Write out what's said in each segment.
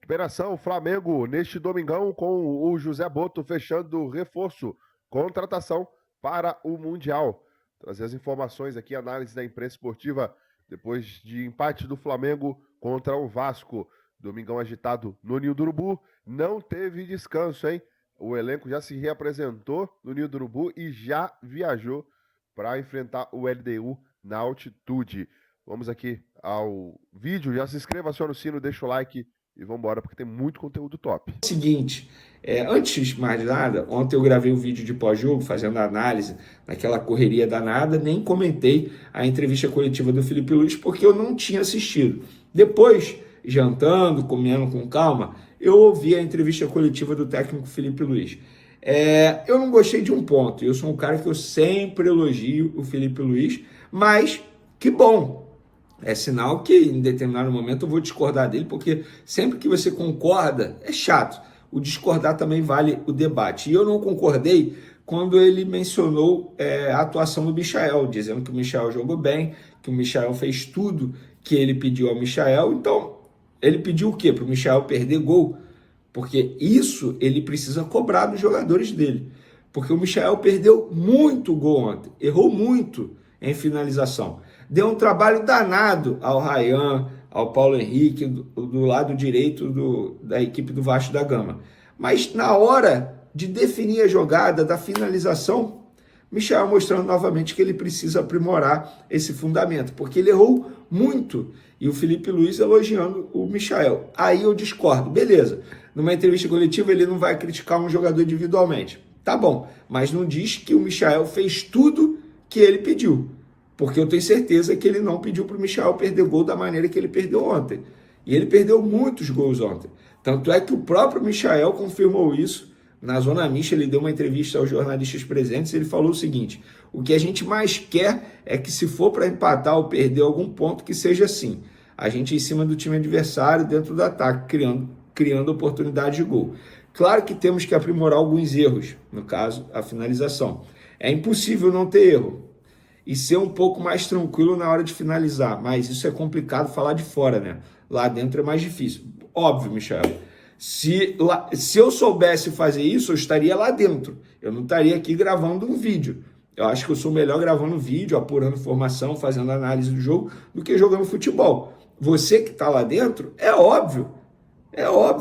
Operação Flamengo neste domingão com o José Boto fechando reforço, contratação para o Mundial. Trazer as informações aqui, análise da imprensa esportiva depois de empate do Flamengo contra o Vasco. Domingão agitado no Ninho do Urubu, não teve descanso, hein? O elenco já se reapresentou no Ninho do Urubu e já viajou para enfrentar o LDU na altitude. Vamos aqui ao vídeo, já se inscreva, aciona o sino, deixa o like e vamos embora, porque tem muito conteúdo top. Seguinte, antes de mais nada, ontem eu gravei um vídeo de pós-jogo, fazendo análise, naquela correria danada, nem comentei a entrevista coletiva do Felipe Luiz, porque eu não tinha assistido. Depois, jantando, comendo com calma, eu ouvi a entrevista coletiva do técnico Felipe Luiz. Eu não gostei de um ponto, eu sou um cara que eu sempre elogio o Felipe Luiz, mas que bom! É sinal que em determinado momento eu vou discordar dele, porque sempre que você concorda, é chato. O discordar também vale o debate. E eu não concordei quando ele mencionou a atuação do Michael, dizendo que o Michael jogou bem, que o Michael fez tudo que ele pediu ao Michael. Então, ele pediu o quê? Para o Michael perder gol? Porque isso ele precisa cobrar dos jogadores dele. Porque o Michael perdeu muito gol ontem, errou muito em finalização. Deu um trabalho danado ao Ryan, ao Paulo Henrique, do lado direito da equipe do Vasco da Gama. Mas na hora de definir a jogada, da finalização, Michael mostrando novamente que ele precisa aprimorar esse fundamento, porque ele errou muito. E o Felipe Luiz elogiando o Michael. Aí eu discordo. Beleza, numa entrevista coletiva ele não vai criticar um jogador individualmente. Tá bom, mas não diz que o Michael fez tudo que ele pediu. Porque eu tenho certeza que ele não pediu para o Michael perder gol da maneira que ele perdeu ontem. E ele perdeu muitos gols ontem. Tanto é que o próprio Michael confirmou isso. Na Zona Mista, ele deu uma entrevista aos jornalistas presentes e ele falou o seguinte: o que a gente mais quer é que, se for para empatar ou perder algum ponto, que seja assim. A gente em cima do time adversário, dentro do ataque, criando oportunidade de gol. Claro que temos que aprimorar alguns erros, no caso, a finalização. É impossível não ter erro e ser um pouco mais tranquilo na hora de finalizar, mas isso é complicado falar de fora, né? Lá dentro é mais difícil. Óbvio, Michel. Se eu soubesse fazer isso, eu estaria lá dentro. Eu não estaria aqui gravando um vídeo. Eu acho que eu sou melhor gravando vídeo, apurando informação, fazendo análise do jogo, do que jogando futebol. Você que está lá dentro, é óbvio,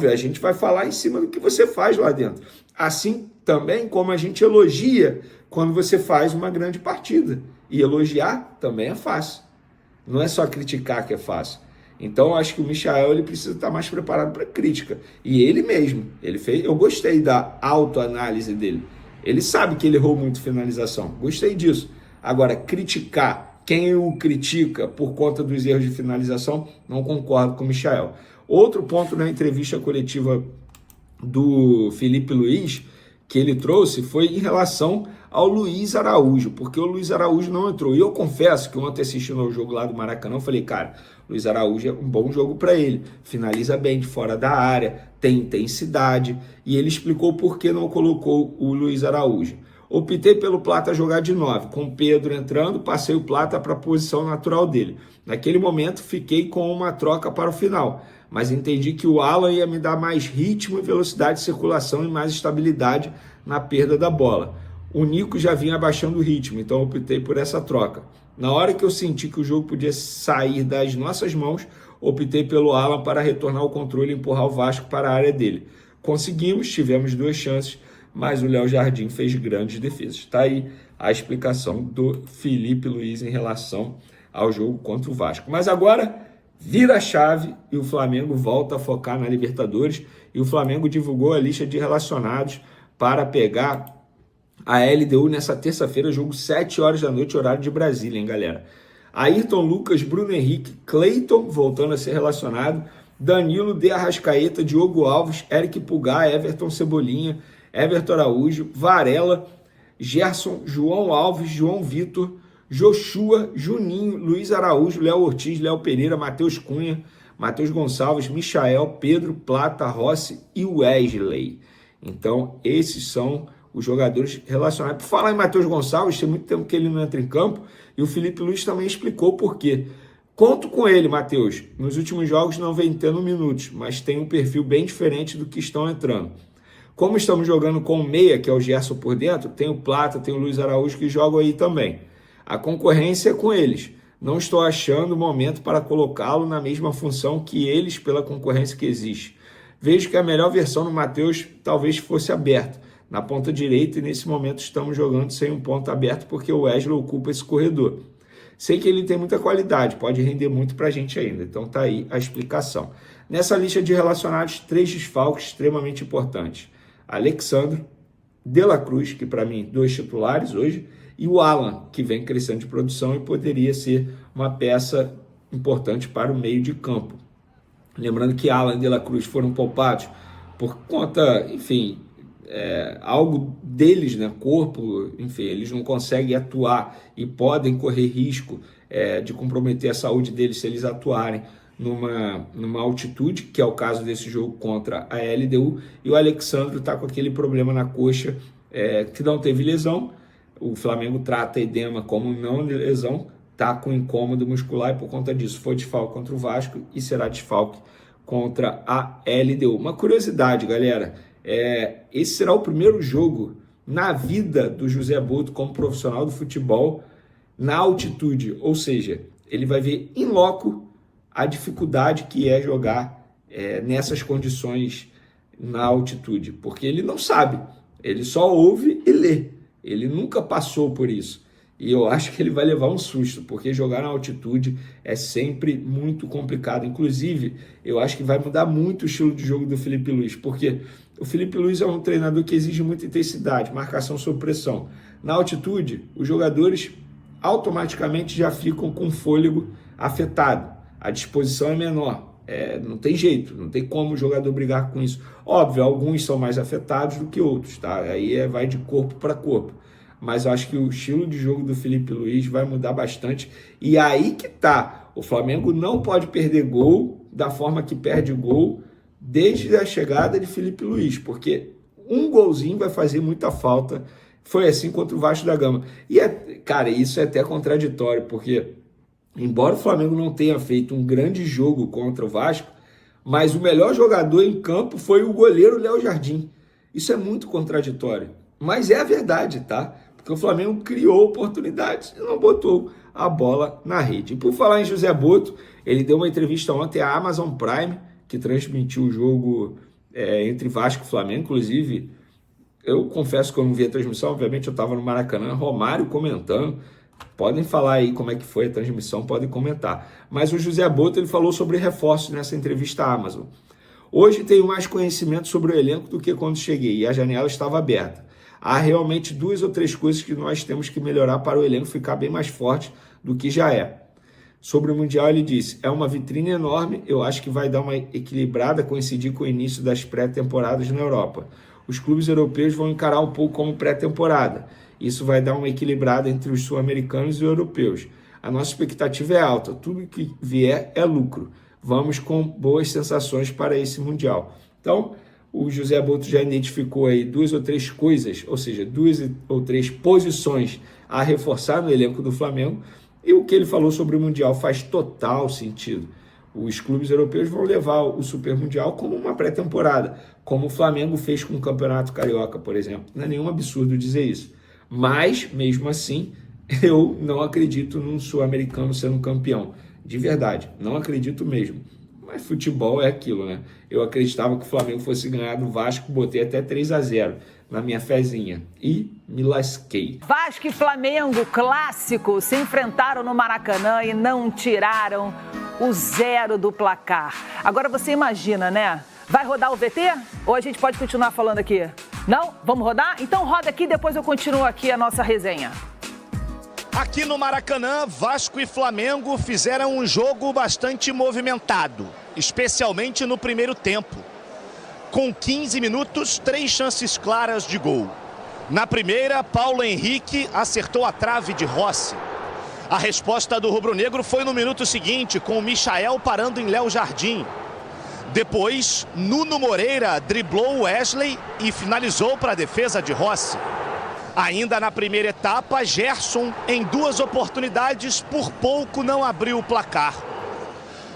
a gente vai falar em cima do que você faz lá dentro. Assim também como a gente elogia quando você faz uma grande partida. E elogiar também é fácil. Não é só criticar que é fácil. Então, eu acho que o Michael ele precisa estar mais preparado para crítica. E ele mesmo, eu gostei da autoanálise dele. Ele sabe que ele errou muito finalização. Gostei disso. Agora, criticar, quem o critica por conta dos erros de finalização, não concordo com o Michael. Outro ponto na entrevista coletiva do Felipe Luiz, que ele trouxe, foi em relação ao Luiz Araújo, porque o Luiz Araújo não entrou. E eu confesso que ontem assistindo ao jogo lá do Maracanã, eu falei, cara, Luiz Araújo é um bom jogo para ele, finaliza bem de fora da área, tem intensidade, e ele explicou por que não colocou o Luiz Araújo. Optei pelo Plata jogar de 9, com o Pedro entrando, passei o Plata para a posição natural dele. Naquele momento, fiquei com uma troca para o final, mas entendi que o Alan ia me dar mais ritmo e velocidade de circulação e mais estabilidade na perda da bola. O Nico já vinha abaixando o ritmo, então optei por essa troca. Na hora que eu senti que o jogo podia sair das nossas mãos, optei pelo Alan para retornar o controle e empurrar o Vasco para a área dele. Conseguimos, tivemos 2 chances, mas o Léo Jardim fez grandes defesas. Está aí a explicação do Felipe Luiz em relação ao jogo contra o Vasco. Mas agora vira a chave e o Flamengo volta a focar na Libertadores. E o Flamengo divulgou a lista de relacionados para pegar a LDU nessa terça-feira, jogo 7 horas da noite, horário de Brasília, hein, galera? Ayrton Lucas, Bruno Henrique, Cleiton voltando a ser relacionado, Danilo, De Arrascaeta, Diogo Alves, Eric Pulgar, Everton Cebolinha, Everton Araújo, Varela, Gerson, João Alves, João Vitor, Joshua, Juninho, Luiz Araújo, Léo Ortiz, Léo Pereira, Matheus Cunha, Matheus Gonçalves, Michael, Pedro, Plata, Rossi e Wesley. Então, esses são os jogadores relacionados. Por falar em Matheus Gonçalves, tem muito tempo que ele não entra em campo, e o Felipe Luiz também explicou por quê. Conto com ele, Matheus. Nos últimos jogos não vem tendo minutos, mas tem um perfil bem diferente do que estão entrando. Como estamos jogando com o meia, que é o Gerson por dentro, tem o Plata, tem o Luiz Araújo que jogam aí também. A concorrência é com eles. Não estou achando o momento para colocá-lo na mesma função que eles pela concorrência que existe. Vejo que a melhor versão do Matheus talvez fosse aberto, na ponta direita, e nesse momento estamos jogando sem um ponto aberto porque o Wesley ocupa esse corredor. Sei que ele tem muita qualidade, pode render muito para a gente ainda. Então tá aí a explicação. Nessa lista de relacionados, 3 desfalques extremamente importantes. Alexandro, De La Cruz, que para mim 2 titulares hoje, e o Alan, que vem crescendo de produção e poderia ser uma peça importante para o meio de campo. Lembrando que Alan e De La Cruz foram poupados por conta, enfim, algo deles, né, corpo, enfim, eles não conseguem atuar e podem correr risco de comprometer a saúde deles se eles atuarem numa altitude, que é o caso desse jogo contra a LDU, e o Alexandre está com aquele problema na coxa, que não teve lesão. O Flamengo trata edema como não lesão, está com incômodo muscular e por conta disso foi desfalque contra o Vasco e será desfalque contra a LDU. Uma curiosidade, galera, esse será o primeiro jogo na vida do José Boto como profissional do futebol na altitude, ou seja, ele vai ver in loco a dificuldade que é jogar nessas condições na altitude, porque ele não sabe, ele só ouve e lê, ele nunca passou por isso. E eu acho que ele vai levar um susto, porque jogar na altitude é sempre muito complicado. Inclusive, eu acho que vai mudar muito o estilo de jogo do Felipe Luiz, porque o Felipe Luiz é um treinador que exige muita intensidade, marcação sob pressão. Na altitude, os jogadores automaticamente já ficam com o fôlego afetado. A disposição é menor. Não tem jeito, não tem como o jogador brigar com isso. Óbvio, alguns são mais afetados do que outros, tá? Aí vai de corpo para corpo. Mas eu acho que o estilo de jogo do Felipe Luiz vai mudar bastante. E aí que tá, o Flamengo não pode perder gol da forma que perde gol desde a chegada de Felipe Luiz, porque um golzinho vai fazer muita falta. Foi assim contra o Vasco da Gama. E, cara, isso é até contraditório, porque embora o Flamengo não tenha feito um grande jogo contra o Vasco, mas o melhor jogador em campo foi o goleiro Léo Jardim. Isso é muito contraditório, mas é a verdade, tá? Porque o Flamengo criou oportunidades e não botou a bola na rede. E por falar em José Boto, ele deu uma entrevista ontem à Amazon Prime, que transmitiu o jogo entre Vasco e Flamengo. Inclusive, eu confesso que eu não vi a transmissão, obviamente eu estava no Maracanã, Romário comentando. Podem falar aí como é que foi a transmissão, podem comentar. Mas o José Boto, ele falou sobre reforços nessa entrevista à Amazon. Hoje tenho mais conhecimento sobre o elenco do que quando cheguei e a janela estava aberta. Há realmente 2 ou 3 coisas que nós temos que melhorar para o elenco ficar bem mais forte do que já é. Sobre o Mundial, ele disse, é uma vitrine enorme, eu acho que vai dar uma equilibrada, coincidir com o início das pré-temporadas na Europa. Os clubes europeus vão encarar um pouco como pré-temporada. Isso vai dar uma equilibrada entre os sul-americanos e os europeus. A nossa expectativa é alta, tudo que vier é lucro. Vamos com boas sensações para esse Mundial. Então, o José Boto já identificou aí 2 ou 3 coisas, ou seja, 2 ou 3 posições a reforçar no elenco do Flamengo, e o que ele falou sobre o Mundial faz total sentido. Os clubes europeus vão levar o Super Mundial como uma pré-temporada, como o Flamengo fez com o Campeonato Carioca, por exemplo. Não é nenhum absurdo dizer isso. Mas, mesmo assim, eu não acredito num sul-americano sendo campeão. De verdade, não acredito mesmo. Mas futebol é aquilo, né? Eu acreditava que o Flamengo fosse ganhar do Vasco, botei até 3-0 na minha fezinha e me lasquei. Vasco e Flamengo, clássico, se enfrentaram no Maracanã e não tiraram o 0 do placar. Agora você imagina, né? Vai rodar o VT? Ou a gente pode continuar falando aqui? Não? Vamos rodar? Então roda aqui, depois eu continuo aqui a nossa resenha. Aqui no Maracanã, Vasco e Flamengo fizeram um jogo bastante movimentado, especialmente no primeiro tempo. Com 15 minutos, 3 chances claras de gol. Na primeira, Paulo Henrique acertou a trave de Rossi. A resposta do rubro-negro foi no minuto seguinte, com o Michael parando em Léo Jardim. Depois, Nuno Moreira driblou o Wesley e finalizou para a defesa de Rossi. Ainda na primeira etapa, Gerson, em 2 oportunidades, por pouco não abriu o placar.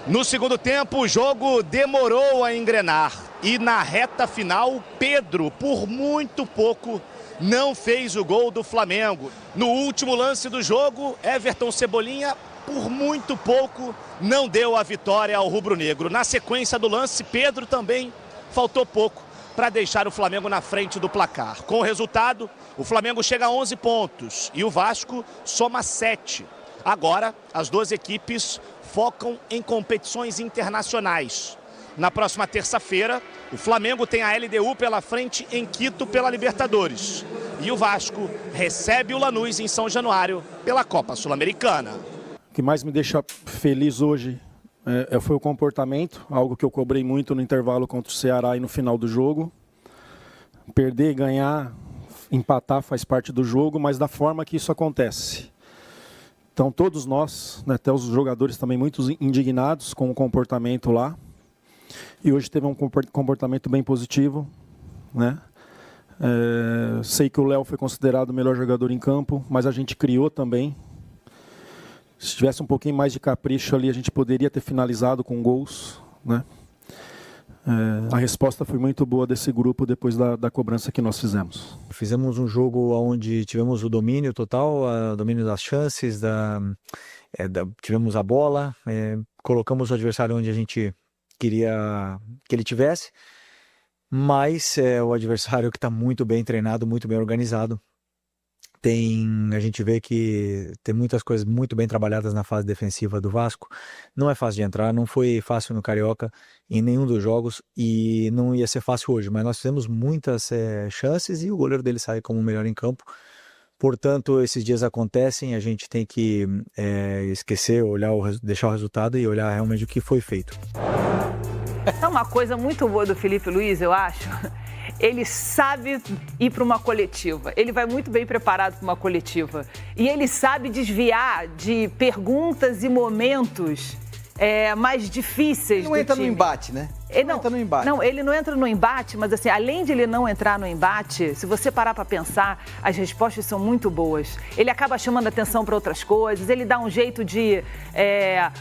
No segundo tempo, o jogo demorou a engrenar. E na reta final, Pedro, por muito pouco, não fez o gol do Flamengo. No último lance do jogo, Everton Cebolinha, por muito pouco, não deu a vitória ao rubro-negro. Na sequência do lance, Pedro também faltou pouco para deixar o Flamengo na frente do placar. Com o resultado, o Flamengo chega a 11 pontos e o Vasco soma 7. Agora, as duas equipes focam em competições internacionais. Na próxima terça-feira, o Flamengo tem a LDU pela frente em Quito pela Libertadores. E o Vasco recebe o Lanús em São Januário pela Copa Sul-Americana. O que mais me deixa feliz hoje foi o comportamento, algo que eu cobrei muito no intervalo contra o Ceará e no final do jogo. Perder, ganhar, empatar faz parte do jogo, mas da forma que isso acontece. Então todos nós, né, até os jogadores também muito indignados com o comportamento lá. E hoje teve um comportamento bem positivo, né? Sei que o Léo foi considerado o melhor jogador em campo, mas a gente criou também. Se tivesse um pouquinho mais de capricho ali, a gente poderia ter finalizado com gols, né? A resposta foi muito boa desse grupo depois da cobrança que nós fizemos. Fizemos um jogo onde tivemos o domínio total, o domínio das chances, tivemos a bola, colocamos o adversário onde a gente queria que ele tivesse, mas é o adversário que está muito bem treinado, muito bem organizado. A gente vê que tem muitas coisas muito bem trabalhadas na fase defensiva do Vasco. Não é fácil de entrar, não foi fácil no Carioca em nenhum dos jogos e não ia ser fácil hoje, mas nós fizemos muitas chances e o goleiro dele sai como o melhor em campo. Portanto, esses dias acontecem, a gente tem que esquecer, deixar o resultado e olhar realmente o que foi feito. É uma coisa muito boa do Felipe Luiz, eu acho. Ele sabe ir para uma coletiva, ele vai muito bem preparado para uma coletiva. E ele sabe desviar de perguntas e momentos mais difíceis do time. Ele não entra no embate, né? Não, ele não entra no embate, mas assim, além de ele não entrar no embate, se você parar para pensar, as respostas são muito boas. Ele acaba chamando atenção para outras coisas, ele dá um jeito de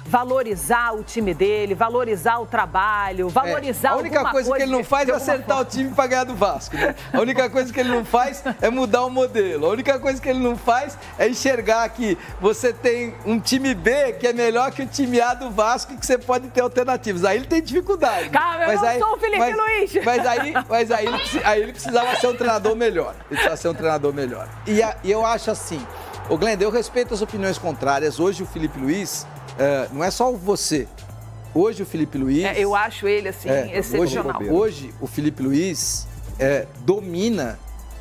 valorizar o time dele, valorizar o trabalho, valorizar alguma coisa. A única coisa que ele não faz é acertar o time para ganhar do Vasco, né? A única coisa que ele não faz é mudar o modelo. A única coisa que ele não faz é enxergar que você tem um time B que é melhor que o time A do Vasco e que você pode ter alternativas. Aí ele tem dificuldade. Calma, eu não sou o Felipe Luiz. Mas aí ele precisava ser um treinador melhor. E eu acho assim, Glenda, eu respeito as opiniões contrárias. Hoje o Felipe Luiz, não é só você. Hoje o Felipe Luiz... eu acho ele, assim, excepcional. Hoje o Felipe Luiz domina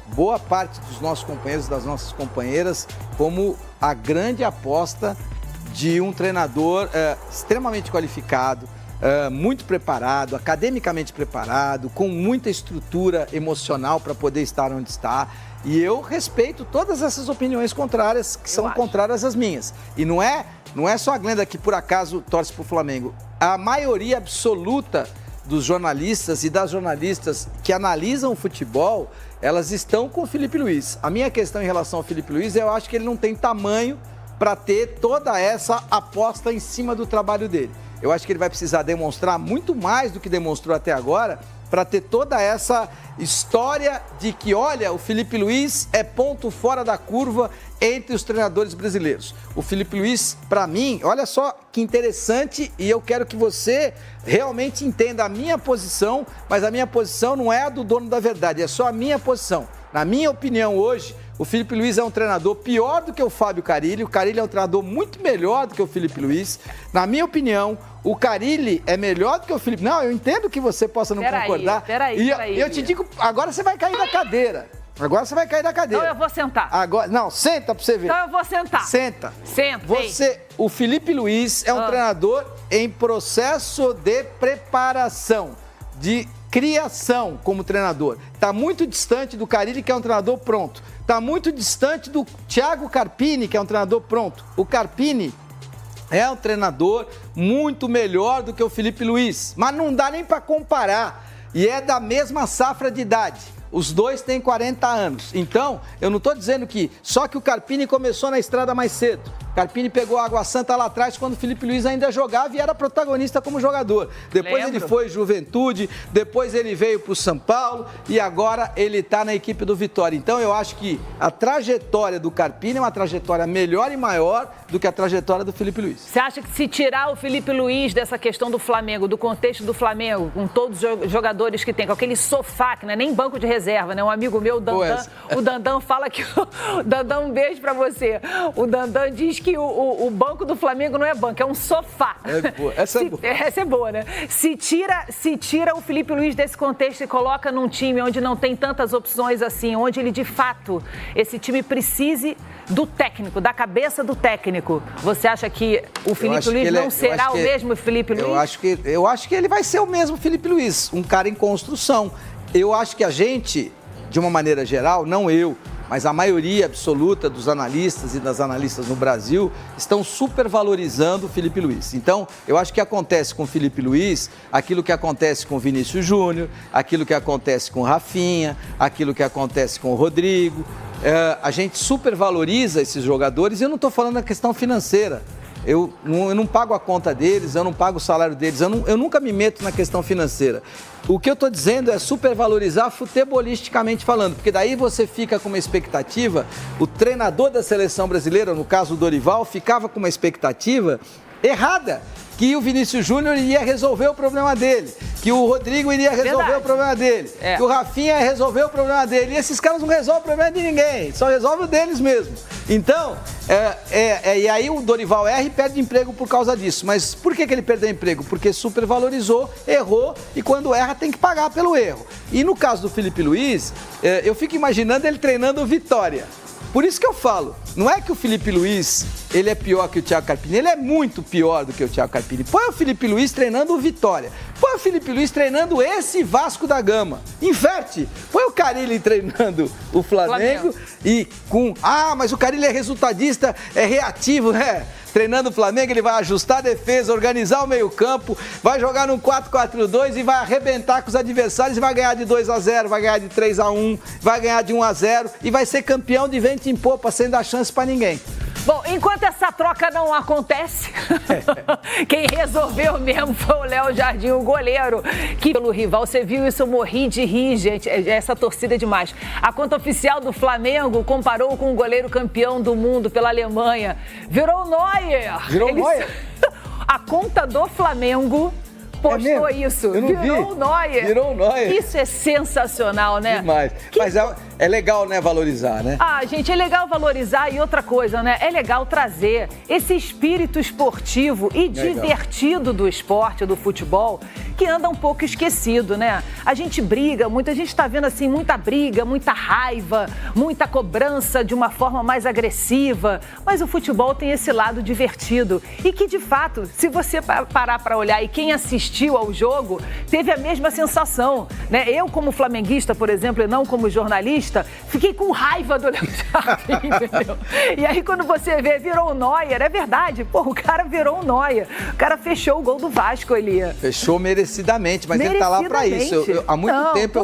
boa parte dos nossos companheiros, das nossas companheiras, como a grande aposta de um treinador extremamente qualificado, muito preparado, academicamente preparado, com muita estrutura emocional para poder estar onde está. E eu respeito todas essas opiniões contrárias, que são contrárias às minhas. E não é só a Glenda que por acaso torce para o Flamengo. A maioria absoluta dos jornalistas e das jornalistas que analisam o futebol, elas estão com o Felipe Luiz. A minha questão em relação ao Felipe Luiz, eu acho que ele não tem tamanho para ter toda essa aposta em cima do trabalho dele. Eu acho que ele vai precisar demonstrar muito mais do que demonstrou até agora para ter toda essa história de que, olha, o Felipe Luiz é ponto fora da curva entre os treinadores brasileiros. O Felipe Luiz, para mim, olha só que interessante, e eu quero que você realmente entenda a minha posição, mas a minha posição não é a do dono da verdade, é só a minha posição. Na minha opinião, hoje, o Felipe Luiz é um treinador pior do que o Fábio Carille. O Carille é um treinador muito melhor do que o Felipe Luiz. Na minha opinião, o Carille é melhor do que o Felipe... Não, eu entendo que você possa não concordar. Peraí. E eu te digo, agora você vai cair da cadeira. Então eu vou sentar. Agora, não, senta pra você ver. Então eu vou sentar. Senta. Senta. O Felipe Luiz é um treinador em processo de preparação, de criação como treinador. Está muito distante do Carille, que é um treinador pronto. Está muito distante do Thiago Carpini, que é um treinador pronto. O Carpini é um treinador muito melhor do que o Felipe Luiz, mas não dá nem para comparar. E é da mesma safra de idade. Os dois têm 40 anos. Então, eu não estou dizendo que só que o Carpini começou na estrada mais cedo. Carpini pegou Água Santa lá atrás quando o Felipe Luiz ainda jogava e era protagonista como jogador. Depois ele foi Juventude, depois ele veio para o São Paulo e agora ele está na equipe do Vitória. Então eu acho que a trajetória do Carpini é uma trajetória melhor e maior do que a trajetória do Felipe Luiz. Você acha que se tirar o Felipe Luiz dessa questão do Flamengo, do contexto do Flamengo, com todos os jogadores que tem, com aquele sofá, que não é nem banco de reserva, né? Um amigo meu, o Dandan fala que... O Dandan, um beijo pra você. O Dandan diz que o banco do Flamengo não é banco, é um sofá. Essa é boa. Essa é boa, né? Se tira o Felipe Luiz desse contexto e coloca num time onde não tem tantas opções assim, onde ele, de fato, esse time precise do técnico, da cabeça do técnico. Você acha que o Felipe Luiz não será o mesmo Felipe Luiz? Eu acho que ele vai ser o mesmo Felipe Luiz, um cara em construção. Eu acho que a gente, de uma maneira geral, não eu, mas a maioria absoluta dos analistas e das analistas no Brasil estão supervalorizando o Felipe Luiz. Então, eu acho que acontece com o Felipe Luiz aquilo que acontece com o Vinícius Júnior, aquilo que acontece com o Rafinha, aquilo que acontece com o Rodrigo. A gente supervaloriza esses jogadores e eu não estou falando da questão financeira. Eu não pago a conta deles, eu não pago o salário deles, eu nunca me meto na questão financeira. O que eu estou dizendo é supervalorizar futebolisticamente falando, porque daí você fica com uma expectativa, o treinador da seleção brasileira, no caso o Dorival, ficava com uma expectativa errada, que o Vinícius Júnior iria resolver o problema dele, que o Rodrigo iria resolver o problema dele, que o Rafinha ia resolver o problema dele. E esses caras não resolvem o problema de ninguém, só resolvem o deles mesmo. Então, e aí o Dorival erra e perde emprego por causa disso. Mas por que ele perdeu emprego? Porque supervalorizou, errou e quando erra tem que pagar pelo erro. E no caso do Felipe Luiz, eu fico imaginando ele treinando o Vitória. Por isso que eu falo, não é que o Felipe Luiz, ele é pior que o Thiago Carpini, ele é muito pior do que o Thiago Carpini. Põe o Felipe Luiz treinando o Vitória, põe o Felipe Luiz treinando esse Vasco da Gama, inverte, põe o Carille treinando o Flamengo e com, mas o Carille é resultadista, é reativo, né? Treinando o Flamengo, ele vai ajustar a defesa, organizar o meio-campo, vai jogar num 4-4-2 e vai arrebentar com os adversários e vai ganhar de 2-0, vai ganhar de 3-1, vai ganhar de 1-0 e vai ser campeão de vento em popa, sem dar chance pra ninguém. Bom, enquanto essa troca não acontece, quem resolveu mesmo foi o Léo Jardim, o goleiro, que pelo rival, você viu isso, eu morri de rir, gente, essa torcida é demais. A conta oficial do Flamengo comparou com o goleiro campeão do mundo pela Alemanha, virou Neuer. Neuer? A conta do Flamengo postou isso, virou Neuer. Isso é sensacional, né? Demais. Mas é legal, né, valorizar, né? Gente, é legal valorizar e outra coisa, né? É legal trazer esse espírito esportivo e divertido do esporte, do futebol, que anda um pouco esquecido, né? A gente briga muito, a gente tá vendo assim muita briga, muita raiva, muita cobrança de uma forma mais agressiva, mas o futebol tem esse lado divertido e que, de fato, se você parar para olhar e quem assistiu ao jogo, teve a mesma sensação, né? Eu, como flamenguista, por exemplo, e não como jornalista, fiquei com raiva do Léo Jardim, entendeu? E aí, quando você vê, virou o Neuer, é verdade, o cara virou o Neuer, o cara fechou o gol do Vasco ali. Fechou merecidamente, mas ele tá lá pra isso. Há muito tempo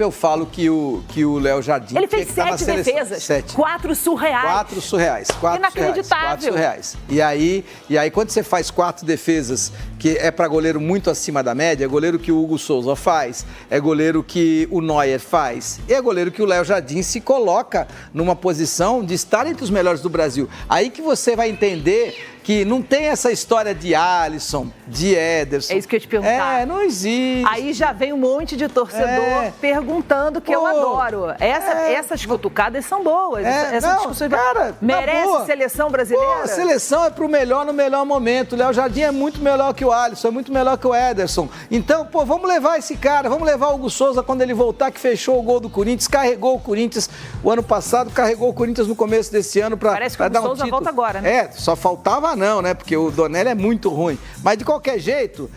eu falo que o Léo Jardim ele fez 7 defesas, 4 surreais. 4 surreais. Inacreditável. 4 surreais. E aí, quando você faz 4 defesas, que é pra goleiro muito acima da média, é goleiro que o Hugo Souza faz, é goleiro que o Neuer faz, e é goleiro que o Léo Jardim se coloca numa posição de estar entre os melhores do Brasil. Aí que você vai entender que não tem essa história de Alisson, de Ederson. É isso que eu ia te perguntar. Não existe. Aí já vem um monte de torcedor perguntando, que eu adoro. Essas cutucadas são boas. Essas discussões merece seleção brasileira? A seleção é pro melhor no melhor momento. O Léo Jardim é muito melhor que o Alisson, é muito melhor que o Ederson. Então, vamos levar esse cara, vamos levar o Hugo Souza quando ele voltar, que fechou o gol do Corinthians, carregou o Corinthians o ano passado, carregou o Corinthians no começo desse ano para dar um título. Parece que o Hugo Souza volta agora, né? Só faltava não, né? Porque o Donelli é muito ruim. Mas de qualquer jeito,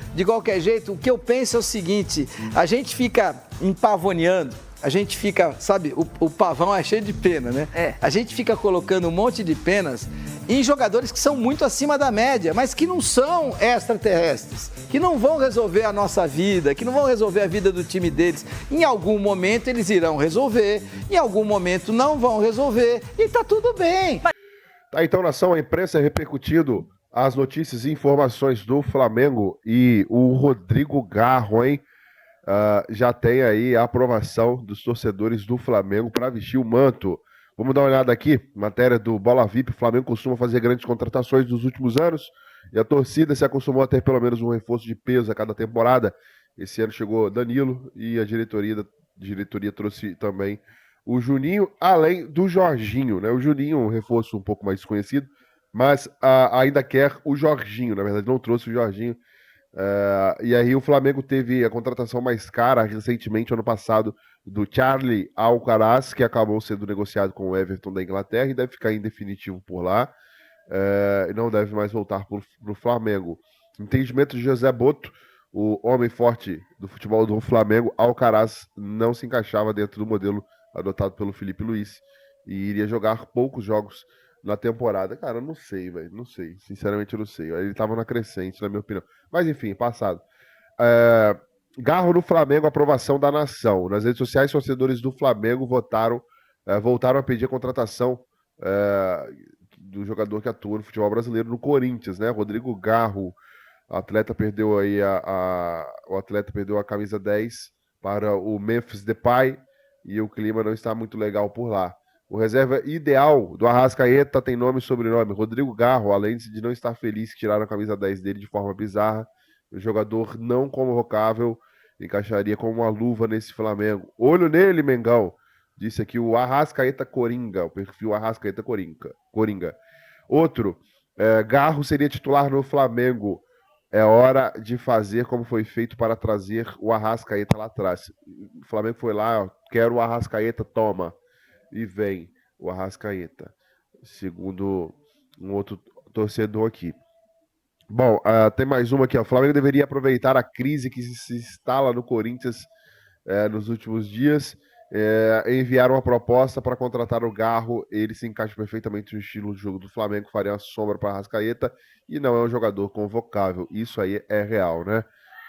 o que eu penso é o seguinte, a gente fica empavoneando, a gente fica, sabe, o pavão é cheio de pena, né? A gente fica colocando um monte de penas em jogadores que são muito acima da média, mas que não são extraterrestres, que não vão resolver a nossa vida, que não vão resolver a vida do time deles. Em algum momento eles irão resolver, em algum momento não vão resolver, e tá tudo bem. Tá, então, nação, a imprensa repercutindo as notícias e informações do Flamengo e o Rodrigo Garro, hein? Já tem aí a aprovação dos torcedores do Flamengo para vestir o manto. Vamos dar uma olhada aqui, matéria do Bola VIP. O Flamengo costuma fazer grandes contratações nos últimos anos e a torcida se acostumou a ter pelo menos um reforço de peso a cada temporada. Esse ano chegou Danilo e a diretoria trouxe também o Juninho, além do Jorginho, né? O Juninho, um reforço um pouco mais desconhecido, mas ainda quer o Jorginho, na verdade não trouxe o Jorginho. E aí o Flamengo teve a contratação mais cara recentemente, ano passado, do Charlie Alcaraz, que acabou sendo negociado com o Everton da Inglaterra e deve ficar em definitivo por lá, e não deve mais voltar para o Flamengo. Entendimento de José Boto, o homem forte do futebol do Flamengo, Alcaraz não se encaixava dentro do modelo adotado pelo Felipe Luiz e iria jogar poucos jogos na temporada. Cara, eu não sei, velho, não sei, sinceramente eu não sei. Ele tava na crescente, na minha opinião. Mas enfim, passado. Garro no Flamengo, aprovação da nação. Nas redes sociais, torcedores do Flamengo voltaram a pedir a contratação do jogador que atua no futebol brasileiro no Corinthians, né? Rodrigo Garro. O atleta perdeu aí a camisa 10 para o Memphis Depay e o clima não está muito legal por lá. O reserva ideal do Arrascaeta tem nome e sobrenome, Rodrigo Garro, além de não estar feliz que tiraram a camisa 10 dele de forma bizarra. O jogador não convocável encaixaria como uma luva nesse Flamengo. Olho nele, Mengão, disse aqui o Arrascaeta Coringa, o perfil Arrascaeta Coringa. Outro, Garro seria titular no Flamengo. É hora de fazer como foi feito para trazer o Arrascaeta lá atrás. O Flamengo foi lá, ó, quero o Arrascaeta, toma. E vem o Arrascaeta, segundo um outro torcedor aqui. Bom, tem mais uma aqui, ó. O Flamengo deveria aproveitar a crise que se instala no Corinthians nos últimos dias, enviar uma proposta para contratar o Garro. Ele se encaixa perfeitamente no estilo de jogo do Flamengo, faria uma sombra para a Arrascaeta e não é um jogador convocável. Isso aí é real, né?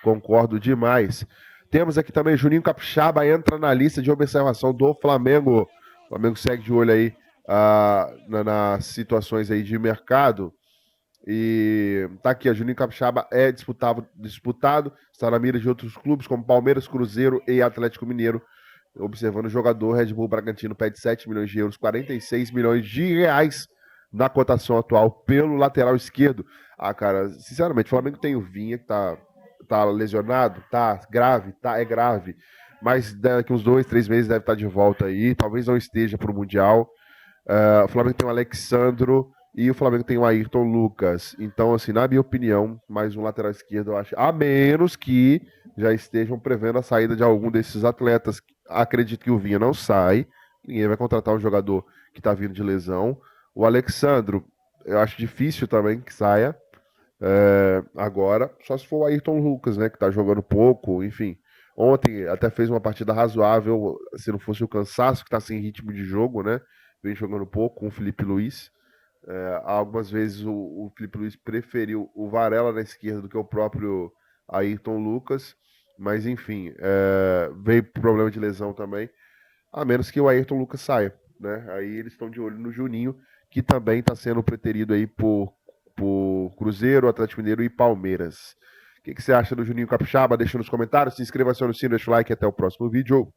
Concordo demais. Temos aqui também Juninho Capixaba, entra na lista de observação do Flamengo. O Flamengo segue de olho aí nas situações aí de mercado. E tá aqui, a Juninho Capixaba é disputado, está na mira de outros clubes como Palmeiras, Cruzeiro e Atlético Mineiro. Observando o jogador, Red Bull Bragantino pede 7 milhões de euros, 46 milhões de reais na cotação atual pelo lateral esquerdo. Cara, sinceramente, o Flamengo tem o Vinha que tá lesionado, tá grave, é grave, mas daqui uns 2-3 meses deve estar de volta aí, talvez não esteja pro Mundial. O Flamengo tem o Alexandro e o Flamengo tem o Ayrton Lucas. Então, assim, na minha opinião, mais um lateral esquerdo, eu acho, a menos que já estejam prevendo a saída de algum desses atletas. Acredito que o Vinha não sai, ninguém vai contratar um jogador que tá vindo de lesão. O Alexandro, eu acho difícil também que saia agora, só se for o Ayrton Lucas, né, que tá jogando pouco, enfim. Ontem até fez uma partida razoável, se não fosse o cansaço, que tá sem ritmo de jogo, né, vem jogando pouco com o Felipe Luiz. Algumas vezes o Felipe Luiz preferiu o Varela na esquerda do que o próprio Ayrton Lucas, mas enfim, veio problema de lesão também, a menos que o Ayrton Lucas saia, né? Aí eles estão de olho no Juninho, que também está sendo preterido aí por Cruzeiro, Atlético Mineiro e Palmeiras. O que você acha do Juninho Capixaba? Deixa nos comentários, se inscreva no sino, deixa o like e até o próximo vídeo.